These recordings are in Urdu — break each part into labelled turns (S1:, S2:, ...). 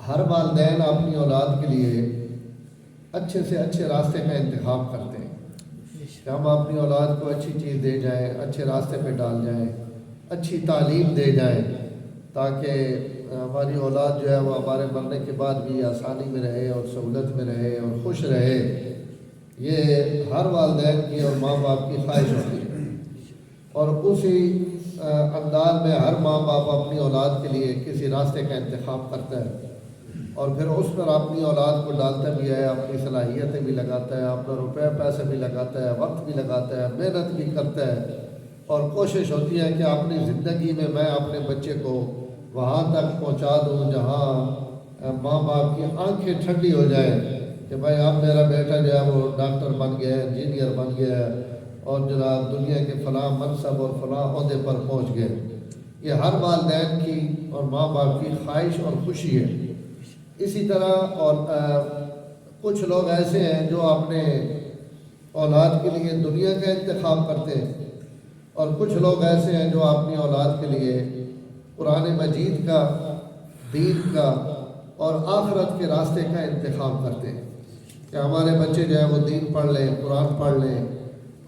S1: ہر والدین اپنی اولاد کے لیے اچھے سے اچھے راستے کا انتخاب کرتے ہیں کہ ہم اپنی اولاد کو اچھی چیز دے جائیں، اچھے راستے پہ ڈال جائیں، اچھی تعلیم دے جائیں، تاکہ ہماری اولاد جو ہے وہ ہمارے مرنے کے بعد بھی آسانی میں رہے اور سہولت میں رہے اور خوش رہے۔ یہ ہر والدین کی اور ماں باپ کی خواہش ہوتی ہے، اور اسی انداز میں ہر ماں باپ اپنی اولاد کے لیے کسی راستے کا انتخاب کرتا ہے اور پھر اس پر اپنی اولاد کو ڈالتا بھی ہے، اپنی صلاحیتیں بھی لگاتا ہے، اپنا روپے پیسے بھی لگاتا ہے، وقت بھی لگاتا ہے، محنت بھی کرتا ہے، اور کوشش ہوتی ہے کہ اپنی زندگی میں اپنے بچے کو وہاں تک پہنچا دوں جہاں ماں باپ کی آنکھیں ٹھنڈی ہو جائیں کہ بھائی اب میرا بیٹا جو ہے وہ ڈاکٹر بن گیا ہے، انجینئر بن گیا ہے، اور جناب دنیا کے فلاں منصب اور فلاں عہدے پر پہنچ گئے۔ یہ ہر والدین کی اور ماں باپ کی خواہش اور خوشی ہے۔ اسی طرح اور کچھ لوگ ایسے ہیں جو اپنے اولاد کے لیے دنیا کا انتخاب کرتے ہیں، اور کچھ لوگ ایسے ہیں جو اپنی اولاد کے لیے قرآن مجید کا، دین کا اور آخرت کے راستے کا انتخاب کرتے ہیں کہ ہمارے بچے جو ہیں وہ دین پڑھ لیں، قرآن پڑھ لیں،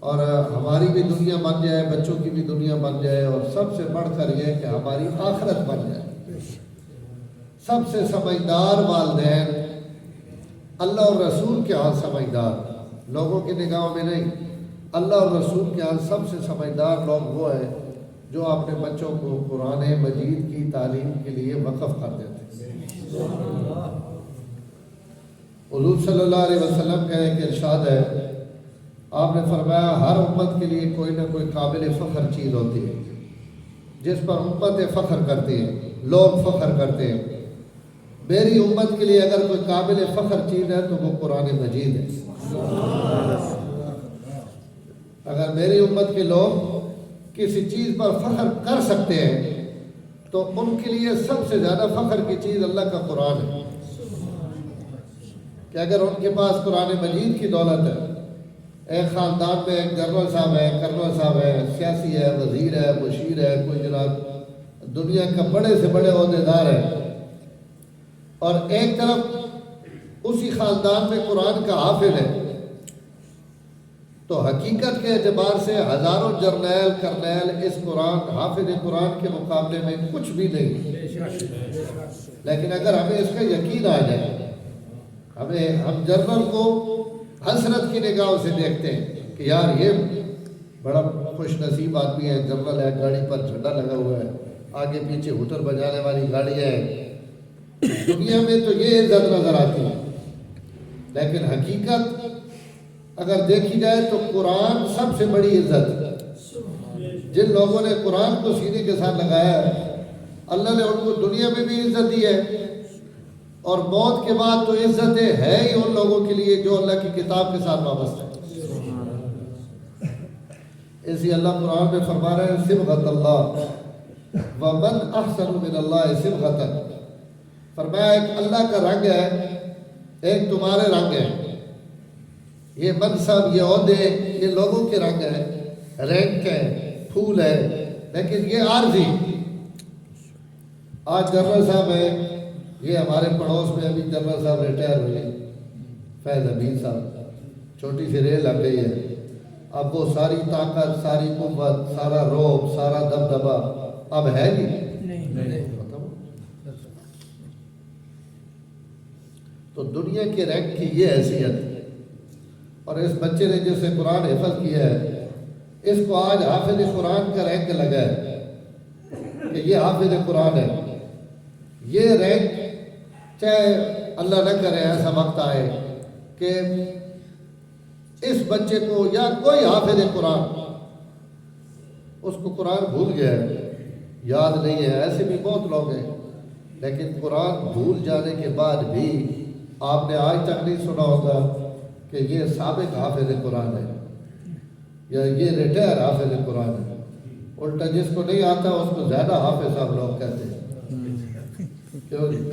S1: اور ہماری بھی دنیا بن جائے، بچوں کی بھی دنیا بن جائے، اور سب سے بڑھ کر یہ کہ ہماری آخرت بن جائے۔ سب سے سمجھدار والدین اللہ اور رسول کے ہاں سمجھدار، لوگوں کی نگاہوں میں نہیں، اللہ اور رسول کے ہاں سب سے سمجھدار لوگ وہ ہیں جو اپنے بچوں کو قرآن مجید کی تعلیم کے لیے وقف کر دیتے ہیں۔ حضور صلی اللہ علیہ وسلم کا ایک ارشاد ہے، آپ نے فرمایا ہر امت کے لیے کوئی نہ کوئی قابل فخر چیز ہوتی ہے جس پر امتیں فخر کرتی ہیں، لوگ فخر کرتے ہیں۔ میری امت کے لیے اگر کوئی قابل فخر چیز ہے تو وہ قرآن مجید ہے۔ اگر میری امت کے لوگ کسی چیز پر فخر کر سکتے ہیں تو ان کے لیے سب سے زیادہ فخر کی چیز اللہ کا قرآن ہے، کہ اگر ان کے پاس قرآن مجید کی دولت ہے، ایک خاندان میں ایک جنرل صاحب ہے، کرنل صاحب ہے، سیاسی ہے، وزیر ہے، مشیر ہے، کوئی جناب دنیا کا بڑے سے بڑے عہدیدار ہے، اور ایک طرف اسی خاندان میں قرآن کا حافظ ہے، تو حقیقت کے اعتبار سے ہزاروں جرنیل کرنیل اس قرآن حافظ قرآن کے مقابلے میں کچھ بھی نہیں۔ لیکن اگر ہمیں اس کا یقین آ جائے، ہم جنرل کو حسرت کی نگاہوں سے دیکھتے ہیں کہ یار یہ بڑا خوش نصیب آدمی ہے، جنرل ہے، گاڑی پر جھنڈا لگا ہوا ہے، آگے پیچھے ہوٹر بجانے والی گاڑیاں ہیں، دنیا میں تو یہ عزت نظر آتی ہے۔ لیکن حقیقت اگر دیکھی جائے تو قرآن سب سے بڑی عزت ہے۔ جن لوگوں نے قرآن کو سینے کے ساتھ لگایا ہے، اللہ نے ان کو دنیا میں بھی عزت دی ہے، اور موت کے بعد تو عزتیں ہے ہی ان لوگوں کے لیے جو اللہ کی کتاب کے ساتھ وابستہ ہے۔ اسی اللہ قرآن میں فرما رہے ہیں صبغۃ اللہ ومن احسن من اللہ صبغۃ، فرمایا ایک اللہ کا رنگ ہے، ایک تمہارے رنگ ہے۔ یہ منصب، یہ عہدے، یہ لوگوں کے رنگ ہے، رینک ہے، پھول ہے، لیکن یہ عارضی۔ آج جنرل صاحب ہیں، یہ ہمارے پڑوس میں ابھی جنرل صاحب ریٹائر ہوئے، فیض امین صاحب، چھوٹی سی ریل لگ گئی ہے، اب وہ ساری طاقت، ساری قوت، سارا روب، سارا دبدبا اب ہے ہی نہیں۔ تو دنیا کے رینک کی یہ حیثیت، اور اس بچے نے جسے قرآن حفظ کیا ہے، اس کو آج حافظ قرآن کا رینک لگا ہے کہ یہ حافظ قرآن ہے۔ یہ رینک چاہے اللہ نہ کرے ایسا وقت آئے کہ اس بچے کو یا کوئی حافظ قرآن اس کو قرآن بھول گیا ہے، یاد نہیں ہے، ایسے بھی بہت لوگ ہیں، لیکن قرآن بھول جانے کے بعد بھی آپ نے آج تک نہیں سنا ہوگا کہ یہ سابق حافظ قرآن ہے یا یہ ریٹائر حافظ قرآن ہے۔ الٹا جس کو نہیں آتا اس کو زیادہ حافظ صاحب لوگ کہتے ہیں، کیوں نہیں؟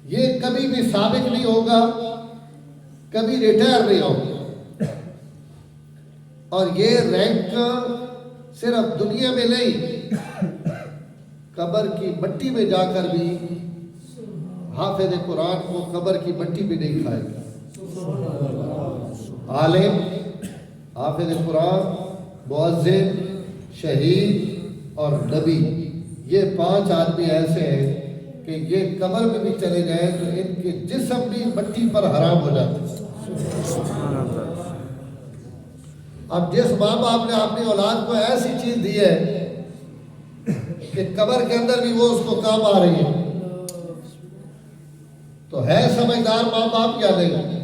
S1: یہ کبھی بھی سابق نہیں ہوگا، کبھی ریٹائر نہیں ہوگا، اور یہ رینک صرف دنیا میں نہیں قبر کی مٹی میں جا کر بھی حافظ قرآن کو قبر کی مٹی بھی نہیں کھائے گا۔ عالم، حافظ قرآن، مؤذن، شہید اور نبی، یہ 5 آدمی ایسے ہیں کہ یہ قبر میں بھی چلے جائیں تو ان کے جسم بھی مٹی پر حرام ہو جاتے ہیں۔ اب جس ماں باپ نے اپنی اولاد کو ایسی چیز دی ہے کہ قبر کے اندر بھی وہ اس کو کام آ رہی ہے، تو ہے سمجھدار ماں باپ یا نہیں؟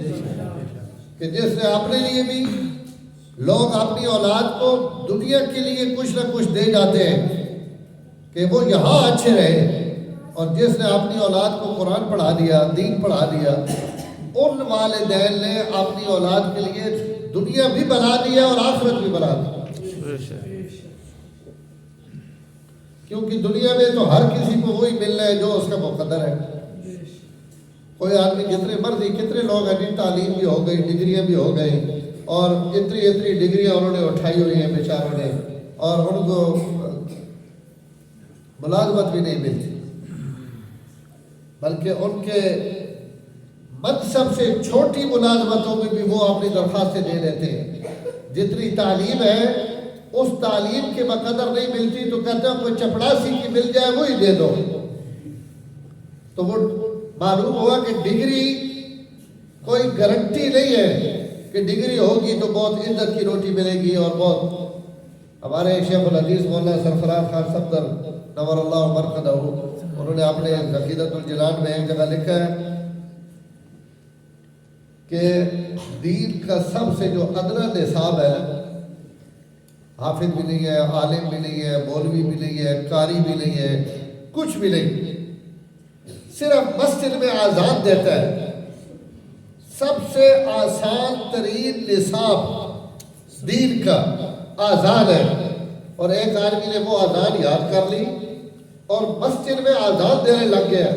S1: کہ جس نے اپنے لیے بھی، لوگ اپنی اولاد کو دنیا کے لیے کچھ نہ کچھ دے جاتے ہیں کہ وہ یہاں اچھے رہے، اور جس نے اپنی اولاد کو قرآن پڑھا دیا، دین پڑھا دیا، ان والدین نے اپنی اولاد کے لیے دنیا بھی بنا دیا اور آخرت بھی بنا دی۔ کیونکہ دنیا میں تو ہر کسی کو وہی ملنا ہے جو اس کا مقدر ہے۔ کوئی آدمی جتنے مرضی، کتنے لوگ ہیں تعلیم بھی ہو گئی، ڈگریاں بھی ہو گئی، اور اتنی ڈگریاں انہوں نے اٹھائی ہوئی ہیں بیچاروں نے، اور ان کو ملازمت بھی نہیں ملتی، بلکہ ان کے منصب سے چھوٹی ملازمتوں میں بھی وہ اپنی درخواستیں دے دیتے ہیں۔ جتنی تعلیم ہے اس تعلیم کے بقدر نہیں ملتی تو کہتے ہیں کوئی چپڑاسی کی مل جائے وہی دے دو۔ تو وہ معلوم ہوا کہ ڈگری کوئی گارنٹی نہیں ہے کہ ڈگری ہوگی تو بہت عزت کی روٹی ملے گی، اور بہت۔ ہمارے شیخ الحدیث مولانا سرفراز خان صفدر نور اللہ مرقدہ، انہوں نے اپنے عقیدۃ الجنان میں ایک جگہ لکھا ہے کہ دین کا سب سے جو ادنیٰ نصاب ہے، حافظ بھی نہیں ہے، عالم بھی نہیں ہے، مولوی بھی نہیں ہے، قاری بھی نہیں ہے، کچھ بھی نہیں، صرف مسجد میں آزان دیتا ہے۔ سب سے آسان ترین نصاب دین کا آزان ہے، اور ایک آدمی نے وہ آزان یاد کر لی اور مسجد میں آزان دینے لگ گیا،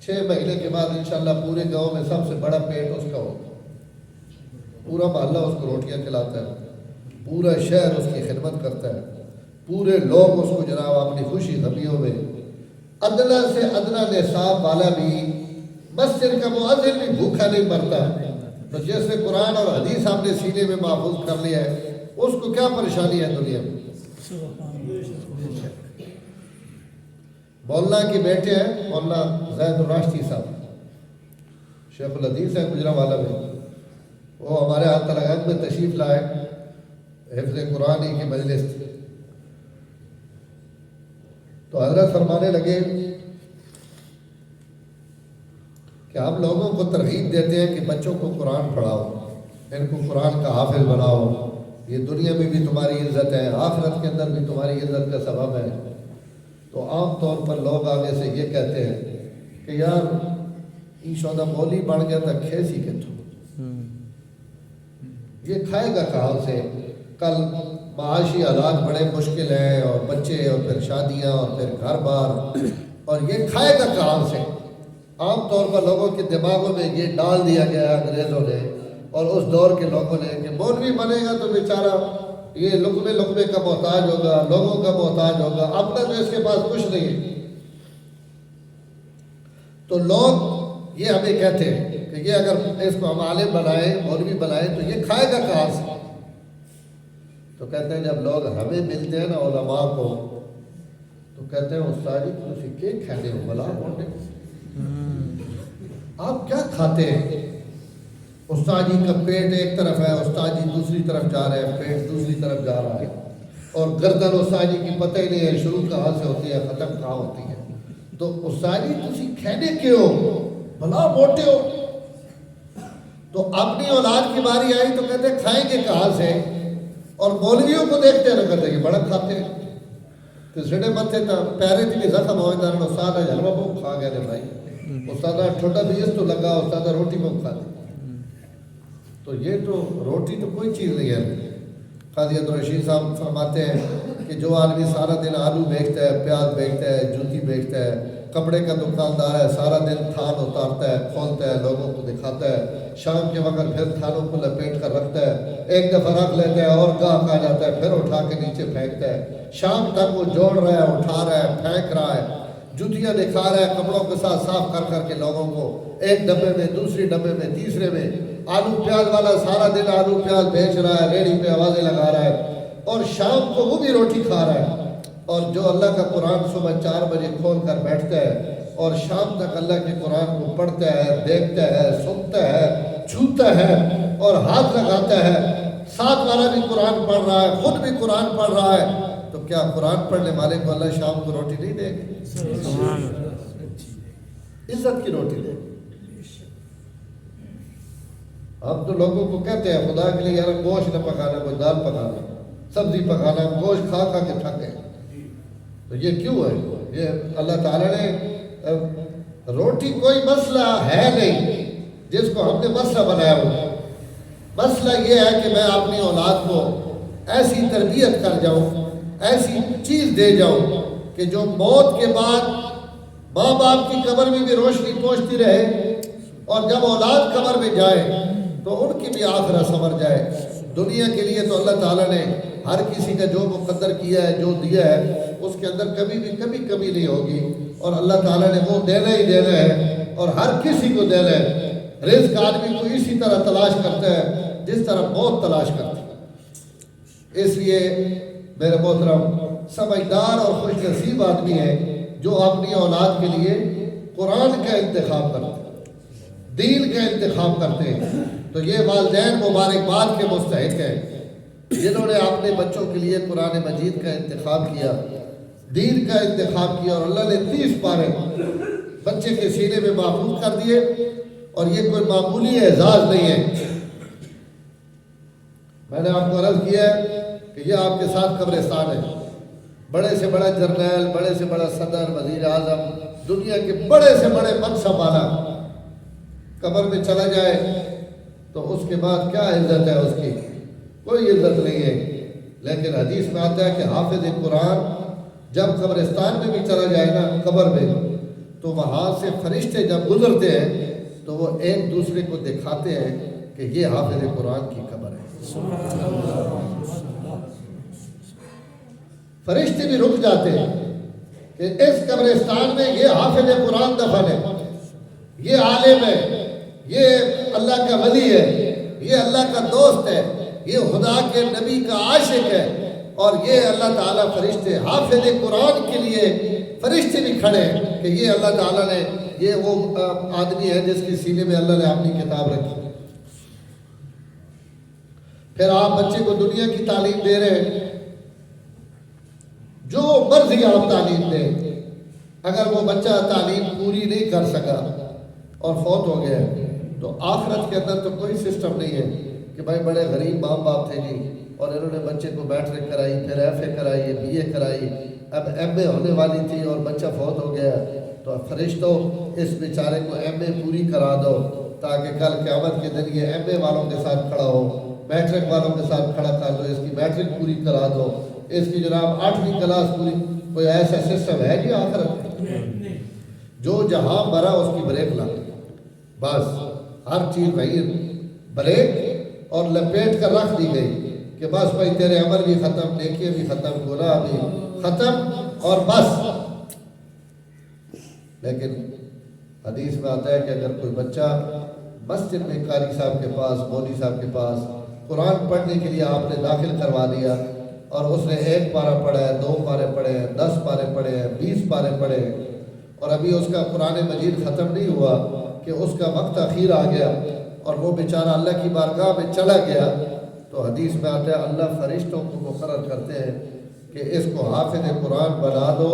S1: 6 مہینے کے بعد انشاءاللہ پورے گاؤں میں سب سے بڑا پیٹ اس کا ہوگا، پورا محلہ اس کو روٹیاں کھلاتا ہے، پورا شہر اس کی خدمت کرتا ہے، پورے لوگ اس کو جناب اپنی خوشی غمیوں میں۔ ادنیٰ سے ادنیٰ نصاب والا بھی، مسجد کا مؤذن بھی بھوکا نہیں مرتا۔ تو جیسے قرآن اور حدیث آپ نے سینے میں محفوظ کر لیا ہے، اس کو کیا پریشانی ہے دنیا میں؟ مولانا کے بیٹے ہیں مولانا زید الراشدی صاحب، شیخ الحدیث ہے گجرانوالہ میں، وہ ہمارے ہاتھ تلنگانہ میں تشریف لائے، حفظ قرآن کی مجلس تھی، تو حضرت فرمانے لگے کہ ہم لوگوں کو ترغیب دیتے ہیں کہ بچوں کو قرآن پڑھاؤ، ان کو قرآن کا حافظ بناؤ، یہ دنیا میں بھی تمہاری عزت ہے، آخرت کے اندر بھی تمہاری عزت کا سبب ہے۔ تو عام طور پر لوگ آگے سے یہ کہتے ہیں کہ یار ای شودہ مولی بڑھ گیا تھا کھیسی کے تو یہ کھائے گا کہاں سے؟ کل معاشی حالات بڑے مشکل ہیں، اور بچے، اور پھر شادیاں، اور پھر گھر بار، اور یہ کھائے گا کہاں سے؟ عام طور پر لوگوں کے دماغوں میں یہ ڈال دیا گیا ہے انگریزوں نے اور اس دور کے لوگوں نے کہ مولوی بنے گا تو بیچارہ یہ لقمے کا محتاج ہوگا، لوگوں کا محتاج ہوگا، اپنا تو اس کے پاس کچھ نہیں ہے۔ تو لوگ یہ ہمیں کہتے ہیں کہ یہ اگر اس کو ہم عالم بنائیں، مولوی بنائیں تو یہ کھائے گا کہاں سے؟ تو کہتے ہیں جب لوگ ہمیں ملتے ہیں نا علماء کو، تو کہتے ہیں استاد جی تسی کیا کھاتے ہو بلا بولتے آپ کیا کھاتے ہیں؟ استاد جی کا پیٹ ایک طرف ہے، استاد جی دوسری طرف جا رہے ہیں، پیٹ دوسری طرف جا رہا ہے، اور گردن استاد جی کی پتہ ہی نہیں ہے شروع کہاں سے ہوتی ہے ختم کہاں ہوتی ہے۔ تو استاد جی تسی کھانے کیوں بلا موٹے ہو؟ تو اپنی اولاد کی باری آئی تو کہتے ہیں کھائیں گے کہاں سے؟ اور مولویوں کو دیکھتے ہیں نا کہتے ہیں کہ بڑا کھاتے ہیں، تو سڑے متے تا پیرے تھی زخم ہوئے دارن استاد حلوہ بہت کھا گئے تھے بھائی، استاد ٹھوٹا بھی اس تو لگا، استاد روٹی بہت کھا دی۔ تو یہ تو روٹی تو کوئی چیز نہیں ہے۔ قاضی عبدالرشید صاحب فرماتے ہیں کہ جو آدمی سارا دن آلو بیچتا ہے، پیاز بیچتا ہے، جوتی بیچتا ہے، کپڑے کا دکاندار ہے، سارا دن تھان اتارتا ہے، کھولتا ہے، لوگوں کو دکھاتا ہے، شام کے وقت پھر تھانوں کو لپیٹ کر رکھتا ہے، ایک دفعہ رکھ لیتا ہے اور گاہک آ جاتا ہے پھر اٹھا کے نیچے پھینکتا ہے، شام تک وہ جوڑ رہا ہے، اٹھا رہا ہے، پھینک رہا ہے، جوتیاں دکھا رہا ہے کپڑوں کے ساتھ صاف کر کر کے لوگوں کو، ایک ڈبے میں، دوسری ڈبے میں، تیسرے میں۔ آلو پیاز والا سارا دن آلو پیاز بیچ رہا ہے، ریڑھی پہ آوازیں لگا رہا ہے، اور شام کو وہ بھی روٹی کھا رہا ہے۔ اور جو اللہ کا قرآن صبح 4 بجے کھول کر بیٹھتا ہے اور شام تک اللہ کے قرآن کو پڑھتا ہے، دیکھتا ہے، سنتا ہے، چھوتا ہے اور ہاتھ لگاتا ہے، ساتھ والا بھی قرآن پڑھ رہا ہے، خود بھی قرآن پڑھ رہا ہے، تو کیا قرآن پڑھنے والے کو اللہ شام کو روٹی نہیں دے گے؟ عزت کی روٹی دے گے۔ ہم تو لوگوں کو کہتے ہیں خدا کے لیے یار گوشت نہ پکانا، کوئی دال پکانا، سبزی پکانا، گوشت کھا کھا کے تھک گئے۔ تو یہ کیوں ہے؟ یہ اللہ تعالیٰ نے روٹی کوئی مسئلہ ہے نہیں جس کو ہم نے مسئلہ بنایا ہوا۔ مسئلہ یہ ہے کہ میں اپنی اولاد کو ایسی تربیت کر جاؤں، ایسی چیز دے جاؤں کہ جو موت کے بعد ماں باپ کی قبر میں بھی روشنی پہنچتی رہے، اور جب اولاد قبر میں جائے تو ان کی بھی آخرت سنور جائے۔ دنیا کے لیے تو اللہ تعالیٰ نے ہر کسی کا جو مقدر کیا ہے، جو دیا ہے، اس کے اندر کبھی بھی کمی نہیں ہوگی، اور اللہ تعالیٰ نے وہ دینا ہی دینا ہے، اور ہر کسی کو دینا ہے۔ رزق آدمی کو اسی طرح تلاش کرتا ہے جس طرح موت تلاش کرتا ہے۔ اس لیے میرے محترم سمجھدار اور خوش نصیب آدمی ہے جو اپنی اولاد کے لیے قرآن کا انتخاب کرتے ہیں، دین کا انتخاب کرتے ہیں۔ تو یہ والدین مبارکباد کے مستحق ہیں جنہوں نے اپنے بچوں کے لیے قرآن مجید کا انتخاب کیا، دین کا انتخاب کیا، اور اللہ نے 30 پارے بچے کے سینے میں محفوظ کر دیے، اور یہ کوئی معمولی اعزاز نہیں ہے۔ میں نے آپ کو عرض کیا ہے کہ یہ آپ کے ساتھ قبرستان ہے۔ بڑے سے بڑا جرنیل، بڑے سے بڑا صدر، وزیر اعظم، دنیا کے بڑے سے بڑے منصب والا قبر میں چلا جائے تو اس کے بعد کیا عزت ہے اس کی؟ کوئی عزت نہیں ہے۔ لیکن حدیث میں آتا ہے کہ حافظ قرآن جب قبرستان میں بھی چلا جائے نا، قبر میں، تو وہاں سے فرشتے جب گزرتے ہیں تو وہ ایک دوسرے کو دکھاتے ہیں کہ یہ حافظ قرآن کی قبر ہے۔ فرشتے بھی رک جاتے ہیں کہ اس قبرستان میں یہ حافظ قرآن دفن ہے، یہ عالم ہے، یہ اللہ کا ولی ہے، یہ اللہ کا دوست ہے، یہ خدا کے نبی کا عاشق ہے، اور یہ اللہ تعالیٰ فرشتے حافظ قرآن کے لیے فرشتے بھی کھڑے ہیں کہ یہ اللہ تعالیٰ نے، یہ وہ آدمی ہے جس کے سینے میں اللہ نے اپنی کتاب رکھی۔ پھر آپ بچے کو دنیا کی تعلیم دے رہے ہیں، جو مرضی آپ تعلیم دیں، اگر وہ بچہ تعلیم پوری نہیں کر سکا اور فوت ہو گیا تو آخرت کے اندر تو کوئی سسٹم نہیں ہے کہ بھائی بڑے غریب ماں باپ تھے جی اور انہوں نے بچے کو میٹرک کرائی، پھر ایف اے کرائی، بی اے کرائی، اب ایم اے ہونے والی تھی اور بچہ فوت ہو گیا، تو فرشتوں اس بیچارے کو ایم اے پوری کرا دو تاکہ کل قیامت کے دن یہ ایم اے والوں کے ساتھ کھڑا ہو، میٹرک والوں کے ساتھ کھڑا کر دو، اس کی میٹرک پوری کرا دو، اس کی جناب 8ویں کلاس پوری۔ کوئی ایسا سسٹم ہے جی آخرت میں؟ جو جہاں مرا اس کی بریک لگ، بس ہر چیز وہی بریک اور لپیٹ کر رکھ دی گئی کہ بس بھائی تیرے عمل بھی ختم، نیکیاں بھی ختم، گناہ بھی ختم، اور بس۔ لیکن حدیث میں آتا ہے کہ اگر کوئی بچہ مسجد میں قاری صاحب کے پاس، مولوی صاحب کے پاس قرآن پڑھنے کے لیے آپ نے داخل کروا دیا، اور اس نے 1 پارہ پڑھا ہے، 2 پارے پڑھے ہیں، 10 پارے پڑھے ہیں، 20 پارے پڑھے ہیں، اور ابھی اس کا قرآن مجید ختم نہیں ہوا کہ اس کا وقت اخیر آ گیا اور وہ بیچارہ اللہ کی بارگاہ میں چلا گیا، تو حدیث میں آتا ہے اللہ فرشتوں کو مقرر کرتے ہیں کہ اس کو حافظ قرآن بنا دو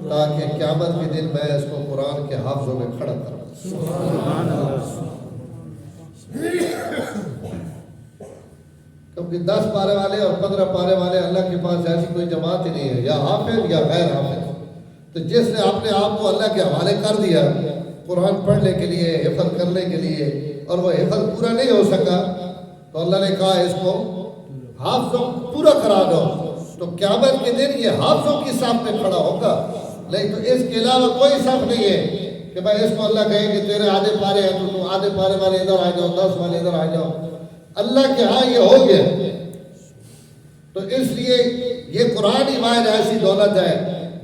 S1: تاکہ قیامت کے دن میں اس کو قرآن کے حافظوں میں کھڑا کروں۔ کیونکہ 10 پارے والے اور 15 پارے والے اللہ کے پاس ایسی کوئی جماعت ہی نہیں ہے، یا حافظ یا غیر حافظ۔ تو جس نے اپنے آپ کو اللہ کے حوالے کر دیا قرآن پڑھنے کے لیے، حفظ کرنے کے لیے، اور وہ حفظ پورا نہیں ہو سکا تو اللہ نے کہا اس کو حافظوں پورا کرا دو، تو قیامت کے دن یہ حافظوں کی صف میں کھڑا ہوگا۔ لیکن تو اس کے علاوہ کوئی صف نہیں ہے کہ بھائی اس کو اللہ کہے کہ تیرے آدھے پارے ہیں تو تم آدھے پارے والے ادھر آ جاؤ، 10 والے ادھر آ جاؤ۔ اللہ کے ہاں یہ ہو گیا۔ تو اس لیے یہ قرآن ہی واحد ایسی دولت ہے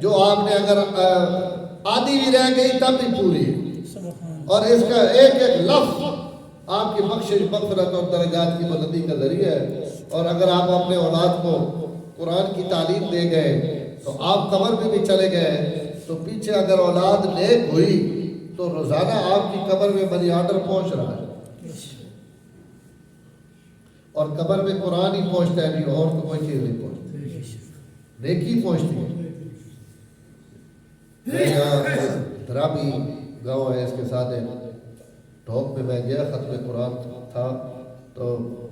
S1: جو آپ نے اگر آدھی بھی رہ گئی تب بھی پوری ہے، اور اس کا ایک ایک لفظ آپ کی بخشش، مغفرت اور درجات کی بلندی کا ذریعہ ہے۔ اور اگر آپ اپنے اولاد کو قرآن کی تعلیم دے گئے تو آپ قبر میں بھی چلے گئے، تو پیچھے اگر اولاد نیک ہوئی تو روزانہ آپ کی قبر میں منی آرڈر پہنچ رہا ہے، اور قبر میں قرآن ہی پہنچتا ہے، نہیں اور تو کوئی چیز نہیں پہنچتی، نیکی پہنچتی ہے۔ میں یہاں درابی گاؤں ہے، اس کے ساتھ ٹھوک میں گیا، ختم قرآن تھا، تو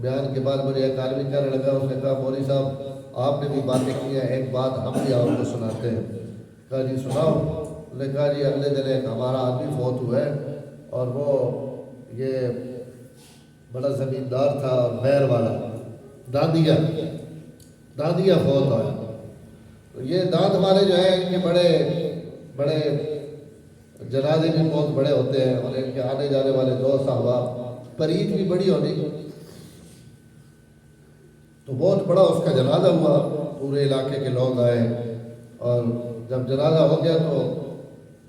S1: بیان کے بعد مجھے ایک آدمی کہنے لگا، اس نے کہا مولوی صاحب آپ نے بھی باتیں کی ہیں، ایک بات ہم بھی آپ کو سناتے ہیں۔ کہا جی سناؤ۔ انہوں نے کہا جی اگلے دن ایک ہمارا آدمی فوت ہوا ہے، اور وہ یہ بڑا زمیندار تھا اور مہر والا، داندیا فوت ہوا ہے۔ تو یہ دانت والے جو ہیں ان کے بڑے جنازے بھی بہت بڑے ہوتے ہیں، اور ان کے آنے جانے والے دوست احباب، پریت بھی بڑی ہونی، تو بہت بڑا اس کا جنازہ ہوا، پورے علاقے کے لوگ آئے، اور جب جنازہ ہو گیا تو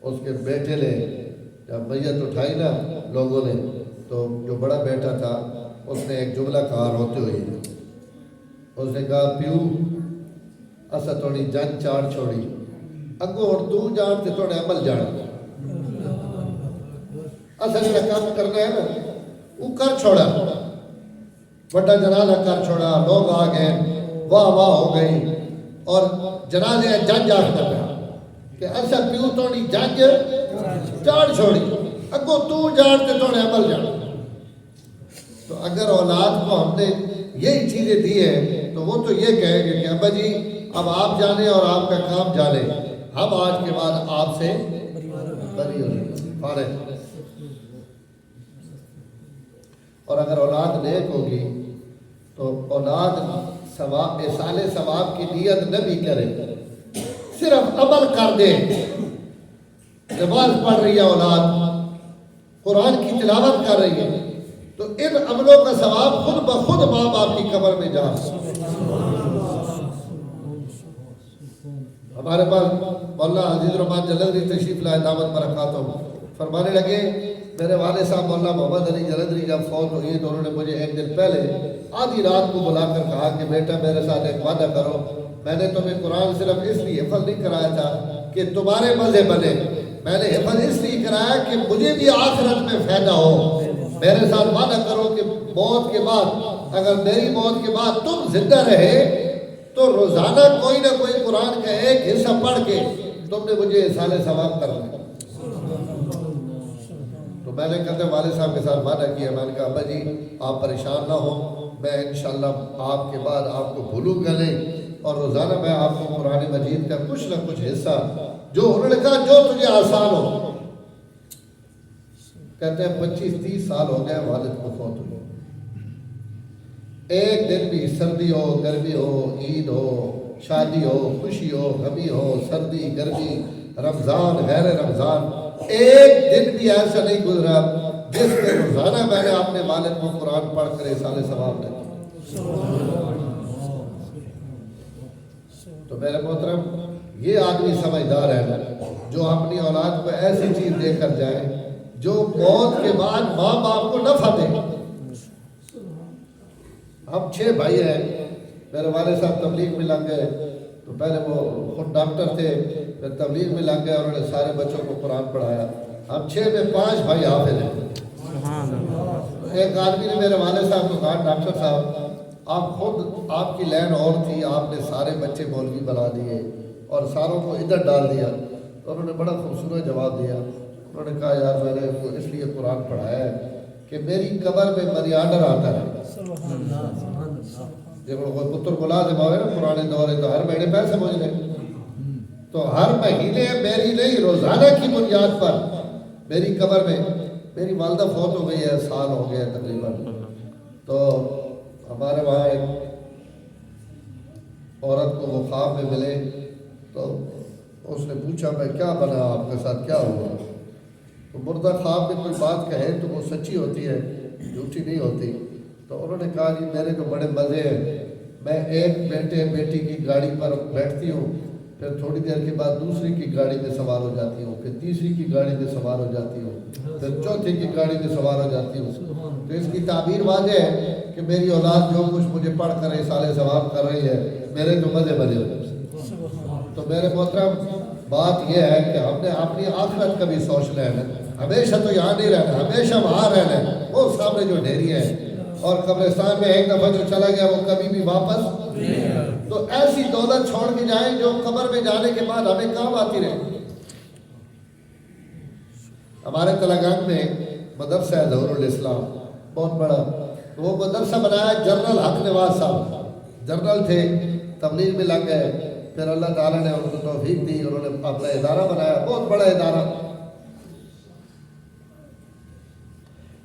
S1: اس کے بیٹے نے جب میت اٹھائی نا لوگوں نے، تو جو بڑا بیٹا تھا اس نے ایک جملہ کہا روتے ہوئے، اس نے کہا پیو اسا تھوڑی جان چاڑ چھوڑی، اگو اور تو جان تے تھوڑے عمل جان، اسا جڑا کام کرنا ہے نا وہ کر چھوڑا، بڑا جنازہ کر چھوڑا، لوگ آ گئے، واہ واہ ہو گئی، اور جنازے جنج آخر گیا کہ اسا پیو تھوڑی جنج چاڑ چھوڑی، اگو تو جان تے تھوڑے عمل جان۔ تو اگر اولاد کو ہم نے یہی چیزیں دی ہیں تو وہ تو یہ کہیں گے کہ ابا جی اب آپ جانے اور آپ کا کام جانے، ہم آج کے بعد آپ سے بری ہو فارغ۔ اور اگر اولاد نیک ہوگی تو اولاد ثواب احسان ثواب کی نیت نہ بھی کرے، صرف عمل کر دے، نماز پڑھ رہی ہے اولاد، قرآن کی تلاوت کر رہی ہے، تو ان عملوں کا ثواب خود بخود ماں باپ کی قبر میں جا۔ ہمارے پاس مولانا عزیز الرحمان جلندری تشریف لائے دامت برکاتہ، فرمانے لگے میرے والد صاحب مولانا محمد علی جلندری جب فوت ہوئی تو انہوں نے مجھے ایک دن پہلے آدھی رات کو بلا کر کہا کہ بیٹا میرے ساتھ ایک وعدہ کرو، میں نے تمہیں قرآن صرف اس لیے حفظ نہیں کرایا تھا کہ تمہارے مزے بنے، میں نے حفظ اس لیے کرایا کہ مجھے بھی آخرت میں فائدہ ہو، میرے ساتھ وعدہ کرو کہ موت کے بعد اگر میری موت کے بعد تم زندہ رہے تو روزانہ کوئی نہ کوئی قرآن کا ایک حصہ پڑھ کے تم نے مجھے احسان ثواب کرنا۔ تو میں نے کہتے والد صاحب کے ساتھ وعدہ کیا، میں نے کہا ابا جی آپ پریشان نہ ہو، میں انشاءاللہ آپ کے بعد آپ کو بھولوں گا نہیں، اور روزانہ میں آپ کو قرآن مجید کا کچھ نہ کچھ حصہ جو انہوں نے کہا جو تجھے آسان ہو۔ کہتے ہیں 25-30 سال ہو گئے والد کو فوت ہوئے، ایک دن بھی سردی ہو گرمی ہو، عید ہو شادی ہو خوشی ہو غمی ہو، سردی گرمی رمضان غیر رمضان، ایک دن بھی ایسا نہیں گزرا جس میں روزانہ میں نے اپنے والد کو قرآن پڑھ کر احسان ثواب لگا۔ تو میرے محترم یہ آدمی سمجھدار ہے جو اپنی اولاد کو ایسی چیز دے کر جائے جو موت کے بعد ماں باپ کو نفع دے۔ ہم 6 بھائی ہیں، میرے والد صاحب تبلیغ میں لگ گئے، تو پہلے وہ خود ڈاکٹر تھے، پھر تبلیغ میں لگ گئے اور انہوں نے سارے بچوں کو قرآن پڑھایا۔ ہم 6 میں 5 بھائی حافظ ہیں۔ ایک آدمی نے میرے والد صاحب کو کہا ڈاکٹر صاحب آپ خود آپ کی لین اور تھی، آپ نے سارے بچے مولوی بنا دیے اور ساروں کو ادھر ڈال دیا۔ تو انہوں نے بڑا خوبصورت جواب دیا، انہوں نے کہا یار میں نے اس لیے قرآن پڑھایا ہے کہ میری قبر میں منی آرڈر آتا ہے۔ جب کوئی پتر ملازم ہوئے نا پرانے دور ہے تو ہر مہینے پیسے مجھ لیں، تو ہر مہینے میری نہیں روزانہ کی بنیاد پر میری قبر میں، میری والدہ فوت ہو گئی ہے، سال ہو گیا تقریباً، تو ہمارے وہاں ایک عورت کو وہ خواب میں ملے، تو اس نے پوچھا میں کیا بنا، آپ کے ساتھ کیا ہوا؟ تو مردہ خواب میں کوئی بات کہے تو وہ سچی ہوتی ہے، جھوٹی نہیں ہوتی۔ تو انہوں نے کہا جی میرے تو بڑے مزے ہیں، میں ایک بیٹے بیٹی کی گاڑی پر بیٹھتی ہوں، پھر تھوڑی دیر کے بعد دوسری کی گاڑی میں سوار ہو جاتی ہوں، پھر تیسری کی گاڑی میں سوار ہو جاتی ہوں، پھر چوتھی کی گاڑی میں سوار ہو جاتی ہوں۔ تو اس کی تعبیر واضح ہے کہ میری اولاد جو کچھ مجھے پڑھ کر اِیصال ثواب کر رہی ہے، میرے تو مزے بنے ہوئے۔ تو میرے محترم، بات یہ ہے کہ ہم نے اپنی آخرت کا بھی سوچ لینا ہے۔ ہمیشہ تو یہاں نہیں رہنا، ہمیشہ وہاں رہنا ہے، وہ سامنے جو ڈھیری ہے۔ اور قبرستان میں ایک دفعہ جو چلا گیا وہ کبھی بھی واپس، تو ایسی دولت چھوڑ کے جائیں جو قبر میں جانے کے بعد ہمیں کام آتی رہے۔ ہمارے تلنگانہ میں مدرسہ ہے ظہور الاسلام، بہت بڑا۔ وہ مدرسہ بنایا جنرل حق نواز صاحب، جنرل تھے، تبلیغ میں لگ گئے، پھر اللہ تعالیٰ نے ان کو توفیق دی، انہوں نے اپنا ادارہ بنایا، بہت بڑا ادارہ۔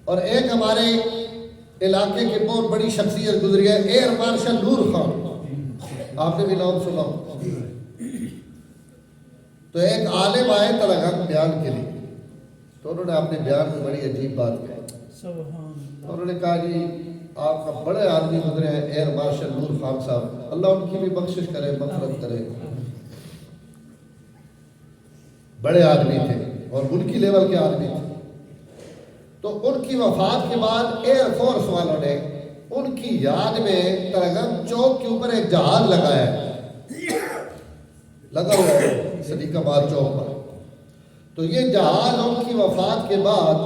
S1: اور ایک ہمارے علاقے کی بہت بڑی شخصیت گزری ہے، ایئر مارشل نور خان، آپ نے بھی نام سنا۔ تو ایک عالم آئے تلنگانہ بیان کے لیے، تو انہوں نے اپنے بیان میں بڑی عجیب بات کہی۔ انہوں نے کہا جی آپ کا بڑے آدمی گزرے ہیں ایئر مارشل نور خان صاحب، اللہ ان کی بھی بخشش کرے، مغفرت کرے، بڑے آدمی تھے اور ملکی لیول کے آدمی تھے۔ تو ان کی وفات کے بعد ایئر فورس والوں نے ان کی یاد میں تلنگانہ چوک کے اوپر ایک جہاز لگایا ہے، لگا ہوا ہے صدیق آباد چوک پر۔ تو یہ جہاز ان کی وفات کے بعد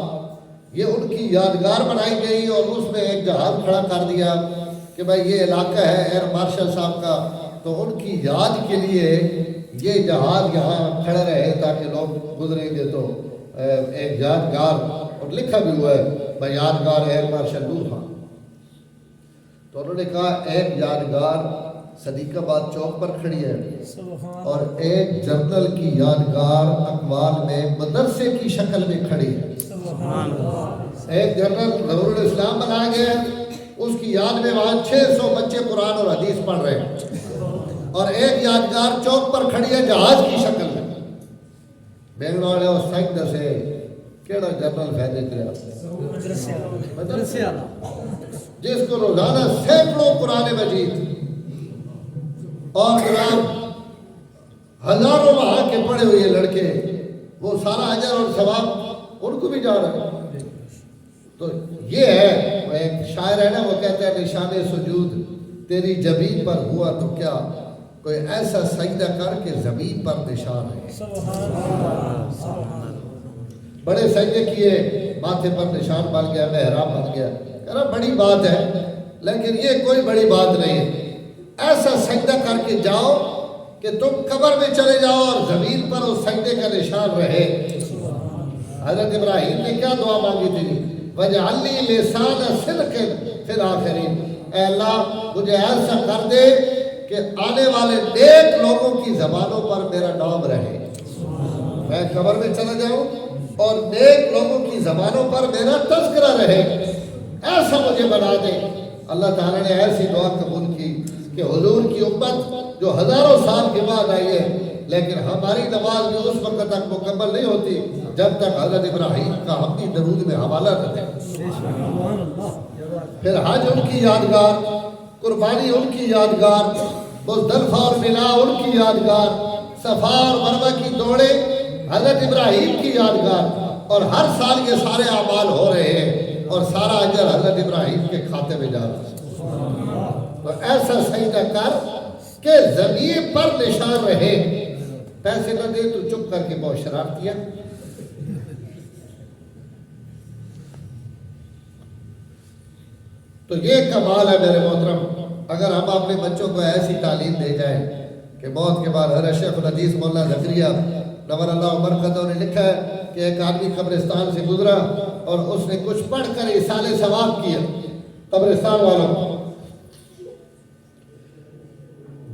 S1: یہ ان کی یادگار بنائی گئی، اور اس میں ایک جہاز کھڑا کر دیا کہ بھائی یہ علاقہ ہے ایئر مارشل صاحب کا، تو ان کی یاد کے لیے یہ جہاز یہاں کھڑا رہے تاکہ لوگ گزریں گے تو ایک یادگار، اور لکھا بھی ہوا ہے بھائی یادگار ایئر مارشل نور خان۔ تو انہوں نے کہا ایک یادگار صدیق آباد چوک پر کھڑی ہے، اور ایک جنرل کی یادگار اقوال میں مدرسے کی شکل میں کھڑی ہے۔ ایک جنرل ظہور الاسلام بنایا گیا، اس کی یاد میں وہاں 600 بچے قرآن اور حدیث پڑھ رہے ہیں، اور ایک یادگار چوک پر کھڑی ہے جہاز کی شکل میں۔ بینگلور ہے اس سائٹ سے کیڑا جنرل فائدے کریا مدرسے جس کو روزانہ سینکڑوں قرآن مجید اور جناب ہزاروں وہاں کے پڑھے ہوئے لڑکے، وہ سارا اجر اور ثواب ان کو بھی جا رہا ہے۔ تو یہ ہے، وہ ایک شاعر ہے نا، وہ کہتا ہے نشان سجود تیری جبین پر ہوا تو کیا، کوئی ایسا سجدہ کر کے زمین پر نشان ہے۔ بڑے سجدے کیے، ماتھے پر نشان بن گیا، محراب بن گیا، کہہ رہا بڑی بات ہے، لیکن یہ کوئی بڑی بات نہیں ہے۔ ایسا سجدہ کر کے جاؤ کہ تم قبر میں چلے جاؤ اور زمین پر اس سجدے کا نشان رہے۔ حضرت ابراہیم نے کیا دعا مانگی تھی؟ وَجْعَلْ لِي لِسَانَ صِدْقٍ فِي الْآخِرِينَ، اے اللہ مجھے ایسا کر دے کہ آنے والے نیک لوگوں کی زبانوں پر میرا نام رہے، میں قبر میں چلا جاؤں اور نیک لوگوں کی زبانوں پر میرا تذکرہ رہے، ایسا مجھے بنا دے۔ اللہ تعالیٰ نے ایسی دعا قبول کی کہ حضور کی امت جو ہزاروں سال کے بعد آئی ہے، لیکن ہماری نماز بھی اس وقت تک مکمل نہیں ہوتی جب تک حضرت ابراہیم کا حمدی درود میں حوالہ نہ دے۔ پھر حج ان کی یادگار، قربانی ان کی یادگار، مزدلفہ اور منا ان کی یادگار، صفا اور مروہ کی دوڑیں حضرت ابراہیم کی یادگار، اور ہر سال یہ سارے اعمال ہو رہے ہیں، اور سارا اجر حضرت ابراہیم کے کھاتے میں جا رہا ہے۔ تو ایسا سجدہ کر کہ زمین پر نشان رہے، پیسے نہ دے تو چپ کر کے بہت شرارتی ہے۔ تو یہ کمال ہے میرے محترم، اگر ہم اپنے بچوں کو ایسی تعلیم دے جائیں کہ موت کے بعد حضرت شیخ الحدیث مولانا زکریا نور اللہ مرقدہ نے لکھا ہے کہ ایک آدمی قبرستان سے گزرا اور اس نے کچھ پڑھ کر اِیصال ثواب کیا، قبرستان والوں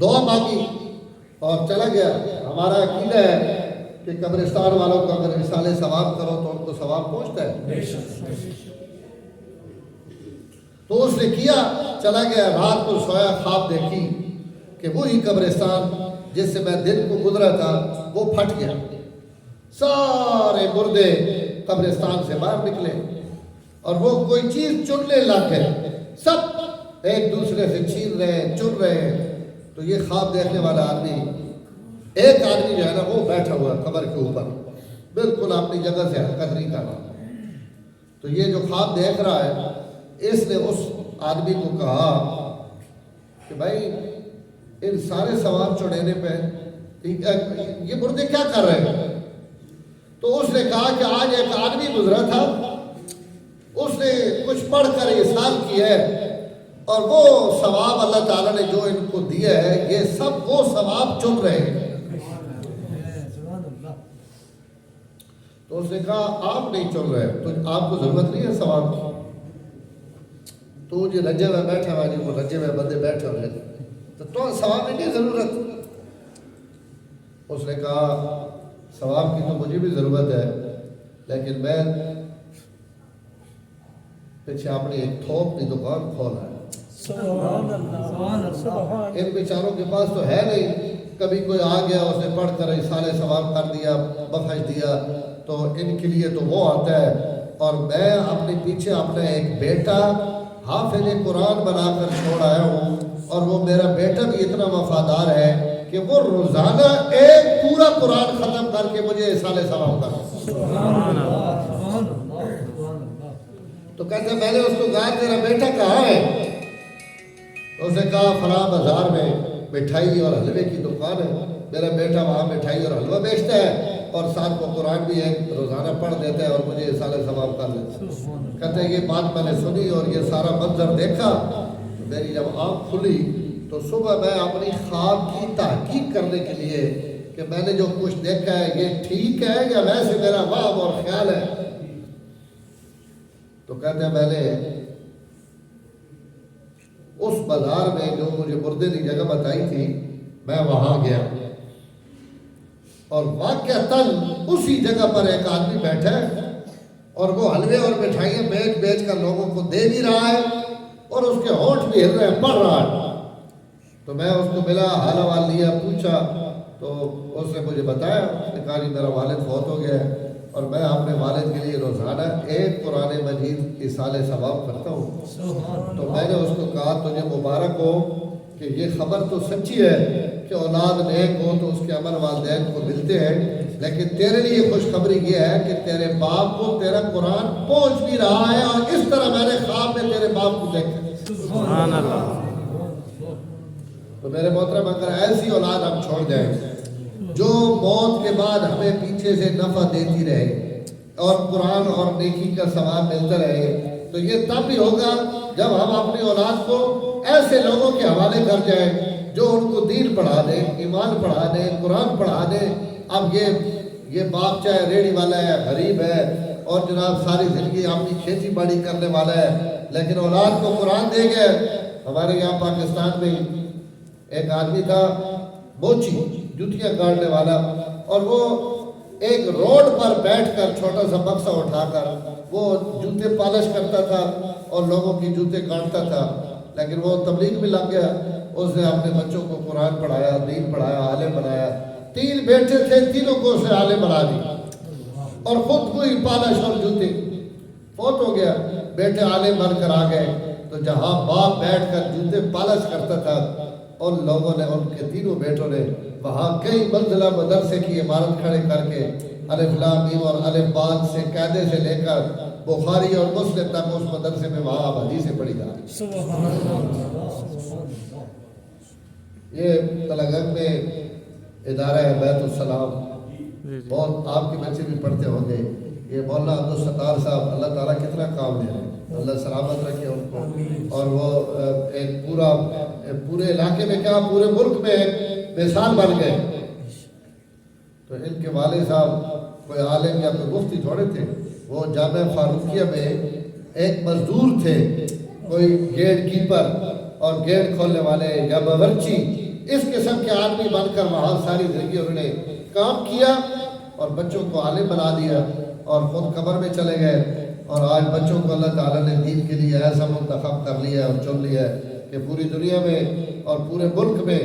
S1: دعا مانگی اور چلا گیا۔ ہمارا عقیدہ ہے کہ قبرستان والوں کو اگر اِیصال ثواب کرو تو ان کو ثواب پہنچتا ہے۔ تو اس نے کیا، چلا گیا، رات کو سویا، خواب دیکھی کہ وہی قبرستان جس سے میں دن کو گزرا تھا وہ پھٹ گیا، سارے مردے قبرستان سے باہر نکلے اور وہ کوئی چیز چننے لگ گئے، سب ایک دوسرے سے چھین رہے ہیں، چن رہے ہیں. تو یہ خواب دیکھنے والا آدمی، ایک آدمی جو ہے نا وہ بیٹھا ہوا قبر کے اوپر بالکل اپنی جگہ سے حرکت نہیں کر رہا. تو یہ جو خواب دیکھ رہا ہے اس نے اس آدمی کو کہا کہ بھائی ان سارے ثواب چڑھانے پہ یہ مردے کیا کر رہے ہیں؟ تو اس نے کہا کہ آج ایک آدمی گزرا تھا، اس نے کچھ پڑھ کر احسان کیا ہے اور وہ ثواب اللہ تعالیٰ نے جو ان کو دیا ہے یہ سب وہ ثواب چن رہے ہیں. تو اس نے کہا آپ نہیں چن رہے تو آپ کو ضرورت نہیں ہے ثواب کی. تو جو رجے میں بیٹھا ہوا جی وہ رجے میں بندے بیٹھے ہوئے تو ثواب کی ضرورت. اس نے کہا ثواب کی تو مجھے بھی ضرورت ہے، لیکن میں پیچھے اپنی ایک تھوک کی دکان کھولا ہے. ان بیچاروں کے پاس تو ہے نہیں، کبھی کوئی آ گیا اس نے پڑھ کر سارے ثواب کر دیا، بخش دیا، تو ان کے لیے تو وہ آتا ہے. اور میں اپنے پیچھے اپنا ایک بیٹا حافظ قرآن بنا کر چھوڑ آیا ہوں، اور وہ میرا بیٹا بھی اتنا وفادار ہے کہ وہ روزانہ ایک پورا قرآن ختم کر کے مجھے سارے ثواب کرتا. تو کہتے ہیں میں نے اس کو کہا تیرا بیٹا کہاں ہے؟ تو اس نے کہا فلاں بازار میں مٹھائی اور حلوے کی دکان ہے، میرا بیٹا وہاں مٹھائی اور حلوہ بیچتا ہے اور ساتھ کو قرآن بھی ایک روزانہ پڑھ دیتا ہے اور مجھے سارے ثواب کر لیتا ہے. کہتے ہیں یہ بات میں نے سنی اور یہ سارا منظر دیکھا تو میری جب آنکھ کھلی تو صبح میں اپنی خواب کی تحقیق کرنے کے لیے کہ میں نے جو کچھ دیکھا ہے یہ ٹھیک ہے یا ویسے میرا وہم اور خیال ہے. تو کہتے ہیں میں نے اس بازار میں جو مجھے مردے کی جگہ بتائی تھی میں وہاں گیا اور واقعتاً اسی جگہ پر ایک آدمی بیٹھا ہے اور وہ حلوے اور مٹھائیاں بیچ بیچ کر لوگوں کو دے بھی رہا ہے اور اس کے ہونٹ بھی ہل رہے ہیں، پڑھ رہا ہے. تو میں اس کو ملا، حال حوال لیا، پوچھا تو اس نے مجھے بتایا، اس نے کہا جی میرا والد فوت ہو گیا ہے اور میں اپنے والد کے لیے روزانہ ایک قرآن مجید ایصال ثواب کرتا ہوں. تو میں نے اس کو کہا تجھے مبارک ہو کہ یہ خبر تو سچی ہے کہ اولاد نیک ہو تو اس کے عمل والدین کو ملتے ہیں، لیکن تیرے لیے خوشخبری یہ ہے کہ تیرے باپ کو تیرا قرآن پہنچ بھی رہا ہے اور اس طرح میں نے خواب میں تیرے باپ کو دیکھا. سبحان اللہ. تو میرے محترم اگر ایسی اولاد ہم چھوڑ جائیں جو موت کے بعد ہمیں پیچھے سے نفع دیتی رہے اور قرآن اور نیکی کا ثواب ملتا رہے، تو یہ تب بھی ہوگا جب ہم اپنی اولاد کو ایسے لوگوں کے حوالے کر جائیں جو ان کو دین پڑھا دیں، ایمان پڑھا دیں، قرآن پڑھا دیں. اب یہ باپ چاہے ریڑھی والا ہے، غریب ہے اور جناب ساری زندگی اپنی کھیتی باڑی کرنے والا ہے، لیکن اولاد کو قرآن دے گئے. ہمارے یہاں پاکستان میں ایک آدمی تھا بوچی جوتیاں گاڑنے والا، اور وہ ایک روڈ پر بیٹھ کر چھوٹا سا بکسا اٹھا کر وہ جوتے پالش کرتا تھا اور لوگوں کی جوتے گاڑتا تھا. لیکن وہ تبلیغ میں لگ گیا، اس نے اپنے بچوں کو قرآن پڑھایا، دین پڑھایا، عالم بنایا. 3 بیٹے تھے، تینوں کو اسے عالم بنا دی اور خود کوئی پالش اور جوتے. فوت ہو گیا، بیٹے عالم بن کر آ گئے. تو جہاں باپ بیٹھ کر جوتے پالش کرتا تھا ان لوگوں نے، ان کے تینوں بیٹوں نے وہاں کئی منزلہ مدرسے کی عمارت کھڑے کر کے الف لام میم اور الف با سے قاعدے سے لے کر بخاری اور مسلم تک اس مدرسے میں وہاں حدیثیں پڑھی جا رہی. یہ تلنگانہ میں ادارہ ہے بیت السلام، بہت آپ کے بچے بھی پڑھتے ہوں گے. یہ مولانا عبدالستار صاحب، اللہ تعالیٰ کتنا کام دے رہے ہیں، اللہ سلامت رکھے ان کو. اور وہ ایک پورے علاقے میں کیا پورے ملک میں ایک مثال بن گئے. تو ان کے والد صاحب کوئی عالم یا کوئی مفتی تھوڑے تھے، وہ جامعہ فاروقیہ میں ایک مزدور تھے، کوئی گیٹ کیپر اور گیٹ کھولنے والے یا باورچی، اس قسم کے آدمی بن کر وہاں ساری زندگی انہوں نے کام کیا اور بچوں کو عالم بنا دیا اور خود قبر میں چلے گئے. اور آج بچوں کو اللہ تعالیٰ نے دین کے لیے ایسا منتخب کر لیا اور چن لیا ہے کہ پوری دنیا میں اور پورے ملک میں،